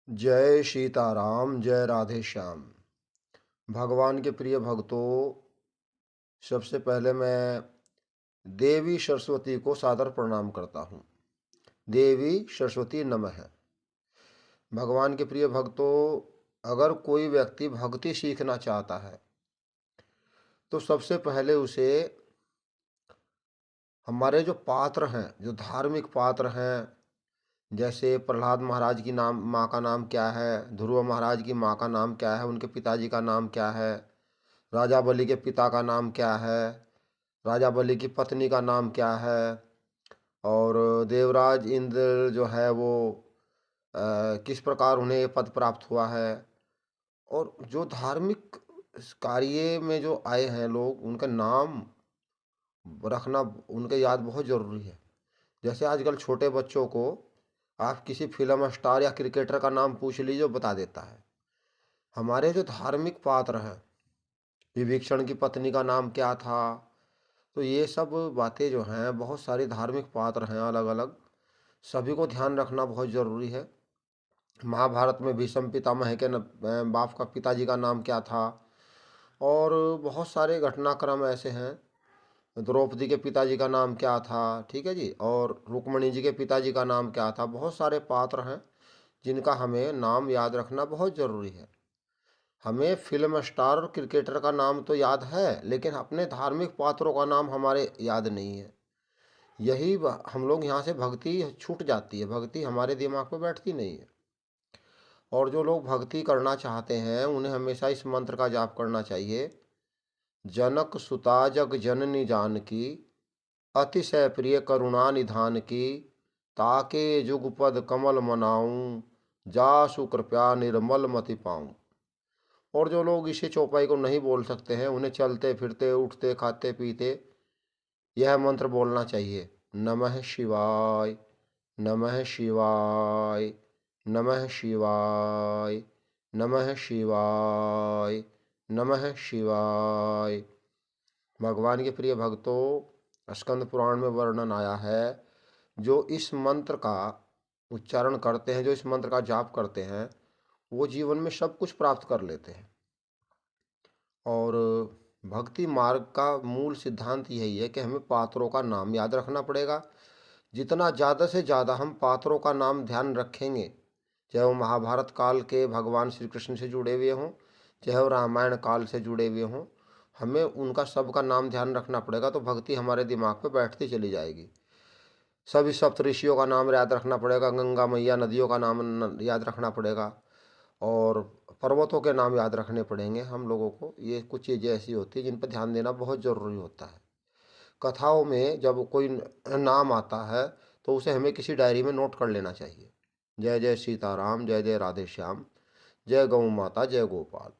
जय सीताराम, जय राधे श्याम। भगवान के प्रिय भक्तों, सबसे पहले मैं देवी सरस्वती को सादर प्रणाम करता हूँ। देवी सरस्वती नमः। भगवान के प्रिय भक्तों, अगर कोई व्यक्ति भक्ति सीखना चाहता है तो सबसे पहले उसे हमारे जो पात्र हैं, जो धार्मिक पात्र हैं, जैसे प्रहलाद महाराज की नाम माँ का नाम क्या है, ध्रुव महाराज की माँ का नाम क्या है, उनके पिताजी का नाम क्या है, राजा बलि के पिता का नाम क्या है, राजा बलि की पत्नी का नाम क्या है, और देवराज इंद्र जो है वो किस प्रकार उन्हें ये पद प्राप्त हुआ है। और जो धार्मिक कार्य में जो आए हैं लोग, उनका नाम रखना, उनके याद बहुत ज़रूरी है। जैसे आजकल छोटे बच्चों को आप किसी फिल्म स्टार या क्रिकेटर का नाम पूछ लीजिए, वो बता देता है। हमारे जो धार्मिक पात्र हैं, विभीषण की पत्नी का नाम क्या था, तो ये सब बातें जो हैं, बहुत सारे धार्मिक पात्र हैं अलग अलग, सभी को ध्यान रखना बहुत ज़रूरी है। महाभारत में भीष्म पितामह के बाप का पिताजी का नाम क्या था, और बहुत सारे घटनाक्रम ऐसे हैं। द्रौपदी के पिताजी का नाम क्या था, ठीक है जी, और रुक्मणी जी के पिताजी का नाम क्या था। बहुत सारे पात्र हैं जिनका हमें नाम याद रखना बहुत ज़रूरी है। हमें फिल्म स्टार और क्रिकेटर का नाम तो याद है, लेकिन अपने धार्मिक पात्रों का नाम हमारे याद नहीं है। यही हम लोग यहाँ से भक्ति छूट जाती है, भक्ति हमारे दिमाग में बैठती नहीं है। और जो लोग भक्ति करना चाहते हैं उन्हें हमेशा इस मंत्र का जाप करना चाहिए। जनक सुता जग जननी जानकी, अतिशय प्रिय करुणा निधान की, ताके जुगपद कमल मनाऊं, जासु कृपया निर्मल मति पाऊं। और जो लोग इसे चौपाई को नहीं बोल सकते हैं, उन्हें चलते फिरते उठते खाते पीते यह मंत्र बोलना चाहिए। नमः शिवाय, नमः शिवाय, नमः शिवाय, नमः शिवाय, नमः शिवाय। भगवान के प्रिय भक्तों, स्कंद पुराण में वर्णन आया है, जो इस मंत्र का उच्चारण करते हैं, जो इस मंत्र का जाप करते हैं, वो जीवन में सब कुछ प्राप्त कर लेते हैं। और भक्ति मार्ग का मूल सिद्धांत यही है कि हमें पात्रों का नाम याद रखना पड़ेगा। जितना ज़्यादा से ज़्यादा हम पात्रों का नाम ध्यान रखेंगे, चाहे वो महाभारत काल के भगवान श्री कृष्ण से जुड़े हुए हों, चाहे वो रामायण काल से जुड़े हुए हों, हमें उनका सबका नाम ध्यान रखना पड़ेगा, तो भक्ति हमारे दिमाग पे बैठती चली जाएगी। सभी सप्तऋषियों का नाम याद रखना पड़ेगा, गंगा मैया, नदियों का नाम याद रखना पड़ेगा, और पर्वतों के नाम याद रखने पड़ेंगे हम लोगों को। ये कुछ चीज़ें ऐसी होती हैं जिन पर ध्यान देना बहुत ज़रूरी होता है। कथाओं में जब कोई नाम आता है तो उसे हमें किसी डायरी में नोट कर लेना चाहिए। जय जय सीताराम, जय जय राधे श्याम, जय गौ माता, जय गोपाल।